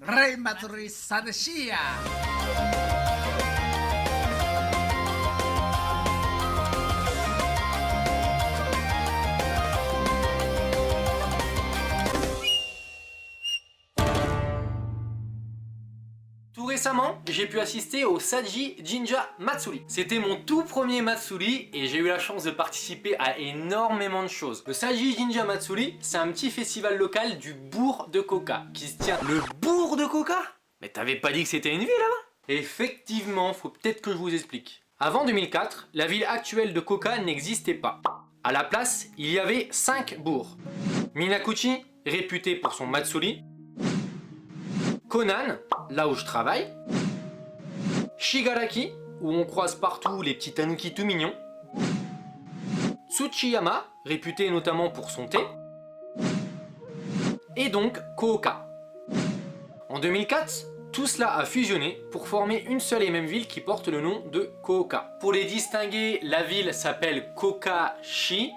Rei Matsuri Sadashia. Tout récemment, j'ai pu assister au Saji Jinja Matsuri. C'était mon tout premier Matsuri et j'ai eu la chance de participer à énormément de choses. Le Saji Jinja Matsuri, c'est un petit festival local du bourg de Koka qui se tient... Le bourg de Koka? Mais t'avais pas dit que c'était une ville là-bas? Effectivement, faut peut-être que je vous explique. Avant 2004, la ville actuelle de Koka n'existait pas. À la place, il y avait 5 bourgs. Minakuchi, réputé pour son Matsuri. Konan, là où je travaille. Shigaraki, où on croise partout les petits tanuki tout mignons. Tsuchiyama, réputé notamment pour son thé. Et donc Kooka. En 2004, tout cela a fusionné pour former une seule et même ville qui porte le nom de Kooka. Pour les distinguer, la ville s'appelle Koka-shi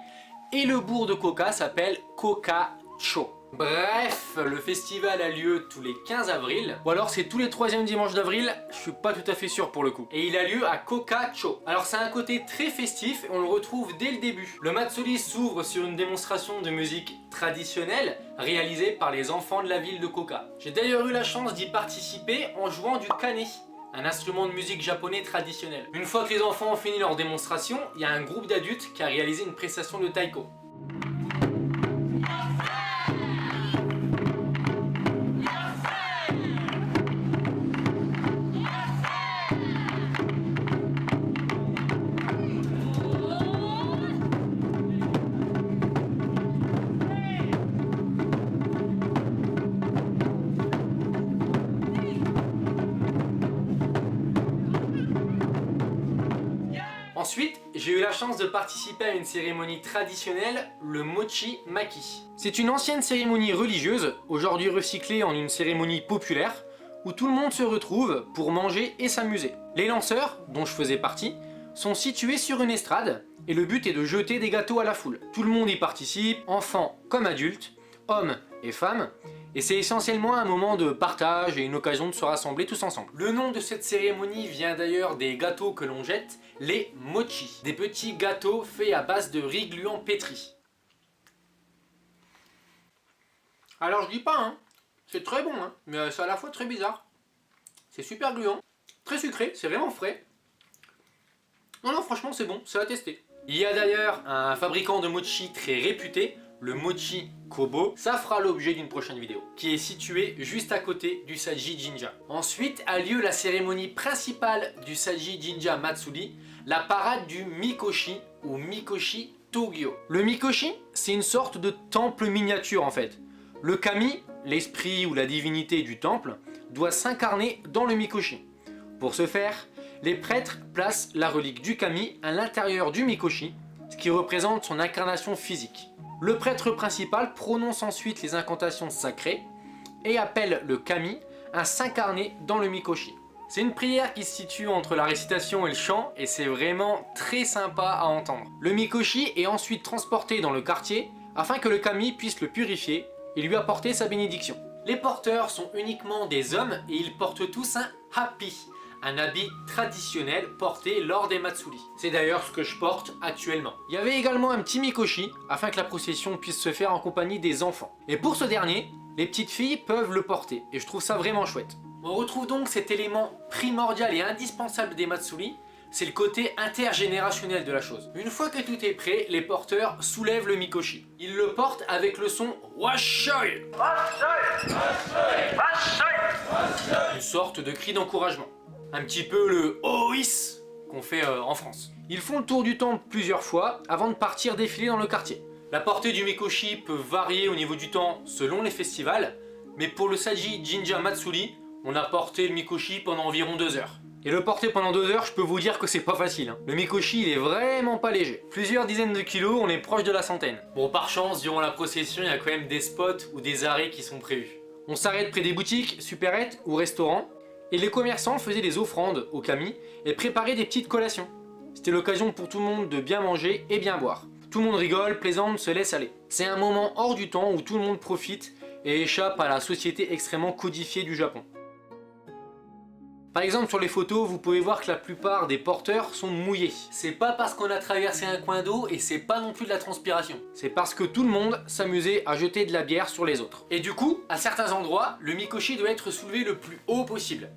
et le bourg de Koka s'appelle Koka-cho. Bref, le festival a lieu tous les 15 avril, ou alors c'est tous les 3e dimanches d'avril, je suis pas tout à fait sûr pour le coup. Et il a lieu à Koka-cho. Alors c'est un côté très festif et on le retrouve dès le début. Le Matsuri s'ouvre sur une démonstration de musique traditionnelle réalisée par les enfants de la ville de Koka. J'ai d'ailleurs eu la chance d'y participer en jouant du kane, un instrument de musique japonais traditionnel. Une fois que les enfants ont fini leur démonstration, il y a un groupe d'adultes qui a réalisé une prestation de taiko. Ensuite, j'ai eu la chance de participer à une cérémonie traditionnelle, le Mochi Maki. C'est une ancienne cérémonie religieuse, aujourd'hui recyclée en une cérémonie populaire, où tout le monde se retrouve pour manger et s'amuser. Les lanceurs, dont je faisais partie, sont situés sur une estrade, et le but est de jeter des gâteaux à la foule. Tout le monde y participe, enfants comme adultes, hommes et femmes, et c'est essentiellement un moment de partage et une occasion de se rassembler tous ensemble. Le nom de cette cérémonie vient d'ailleurs des gâteaux que l'on jette, les mochi, des petits gâteaux faits à base de riz gluant pétri. Alors je dis pas, hein, c'est très bon, hein, mais c'est à la fois très bizarre. C'est super gluant, très sucré, c'est vraiment frais. Non, franchement c'est bon, c'est à tester. Il y a d'ailleurs un fabricant de mochi très réputé, le Mochi Kobo, ça fera l'objet d'une prochaine vidéo, qui est situé juste à côté du Saji Jinja. Ensuite a lieu la cérémonie principale du Saji Jinja Matsuri, la parade du Mikoshi ou Mikoshi Togyo. Le Mikoshi, c'est une sorte de temple miniature en fait. Le kami, l'esprit ou la divinité du temple, doit s'incarner dans le Mikoshi. Pour ce faire, les prêtres placent la relique du kami à l'intérieur du Mikoshi, ce qui représente son incarnation physique. Le prêtre principal prononce ensuite les incantations sacrées et appelle le kami à s'incarner dans le Mikoshi. C'est une prière qui se situe entre la récitation et le chant et c'est vraiment très sympa à entendre. Le Mikoshi est ensuite transporté dans le quartier afin que le kami puisse le purifier et lui apporter sa bénédiction. Les porteurs sont uniquement des hommes et ils portent tous un happi, un habit traditionnel porté lors des Matsuri. C'est d'ailleurs ce que je porte actuellement. Il y avait également un petit Mikoshi afin que la procession puisse se faire en compagnie des enfants. Et pour ce dernier, les petites filles peuvent le porter et je trouve ça vraiment chouette. On retrouve donc cet élément primordial et indispensable des Matsuri, c'est le côté intergénérationnel de la chose. Une fois que tout est prêt, les porteurs soulèvent le Mikoshi. Ils le portent avec le son Washoi, une sorte de cri d'encouragement. Un petit peu le OIS qu'on fait en France. Ils font le tour du temple plusieurs fois avant de partir défiler dans le quartier. La portée du Mikoshi peut varier au niveau du temps selon les festivals, mais pour le Saji Jinja Matsuri, on a porté le Mikoshi pendant environ 2 heures. Et le porter pendant 2 heures, je peux vous dire que c'est pas facile, hein. Le Mikoshi, il est vraiment pas léger. Plusieurs dizaines de kilos, on est proche de la centaine. Bon, par chance, durant la procession, il y a quand même des spots ou des arrêts qui sont prévus. On s'arrête près des boutiques, supérettes ou restaurants, et les commerçants faisaient des offrandes au kami et préparaient des petites collations. C'était l'occasion pour tout le monde de bien manger et bien boire. Tout le monde rigole, plaisante, se laisse aller. C'est un moment hors du temps où tout le monde profite et échappent à la société extrêmement codifiée du Japon. Par exemple, sur les photos, vous pouvez voir que la plupart des porteurs sont mouillés. C'est pas parce qu'on a traversé un coin d'eau et c'est pas non plus de la transpiration. C'est parce que tout le monde s'amusait à jeter de la bière sur les autres. Et du coup, à certains endroits, le mikoshi doit être soulevé le plus haut possible.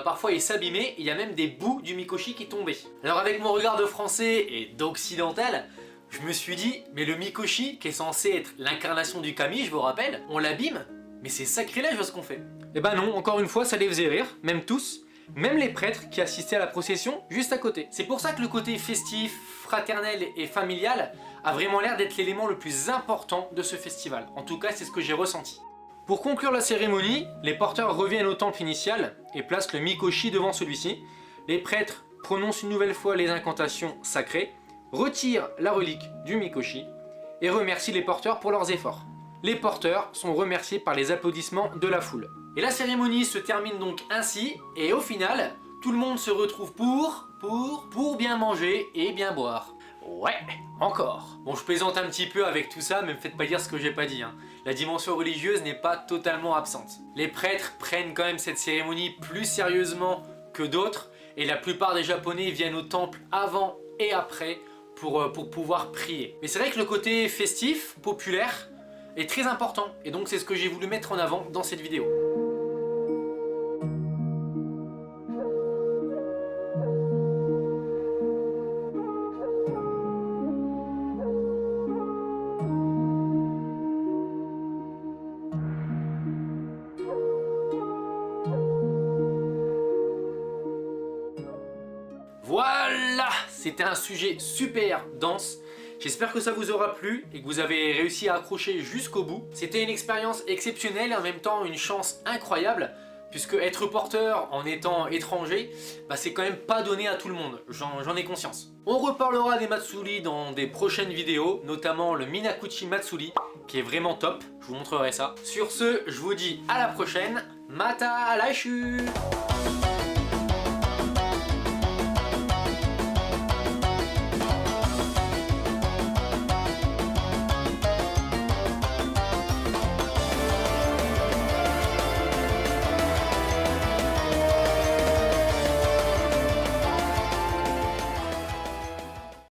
Parfois il s'abîmait et il y a même des bouts du mikoshi qui tombaient. Alors avec mon regard de français et d'occidental, je me suis dit, mais le mikoshi, qui est censé être l'incarnation du kami, je vous rappelle, on l'abîme, mais c'est sacrilège ce qu'on fait. Et ben non, encore une fois, ça les faisait rire, même tous, même les prêtres qui assistaient à la procession juste à côté. C'est pour ça que le côté festif, fraternel et familial a vraiment l'air d'être l'élément le plus important de ce festival. En tout cas, c'est ce que j'ai ressenti. Pour conclure la cérémonie, les porteurs reviennent au temple initial et placent le mikoshi devant celui-ci. Les prêtres prononcent une nouvelle fois les incantations sacrées, retirent la relique du mikoshi et remercient les porteurs pour leurs efforts. Les porteurs sont remerciés par les applaudissements de la foule. Et la cérémonie se termine donc ainsi, et au final, tout le monde se retrouve pour bien manger et bien boire. Ouais, encore. Bon, je plaisante un petit peu avec tout ça, mais me faites pas dire ce que j'ai pas dit, hein. La dimension religieuse n'est pas totalement absente. Les prêtres prennent quand même cette cérémonie plus sérieusement que d'autres, et la plupart des Japonais viennent au temple avant et après pour pouvoir prier. Mais c'est vrai que le côté festif, populaire, est très important, et donc c'est ce que j'ai voulu mettre en avant dans cette vidéo. Voilà, c'était un sujet super dense. J'espère que ça vous aura plu et que vous avez réussi à accrocher jusqu'au bout. C'était une expérience exceptionnelle et en même temps une chance incroyable, puisque être porteur en étant étranger, c'est quand même pas donné à tout le monde, j'en ai conscience. On reparlera des Matsuri dans des prochaines vidéos, notamment le Minakuchi Matsuri, qui est vraiment top, je vous montrerai ça. Sur ce, je vous dis à la prochaine, mata laishu!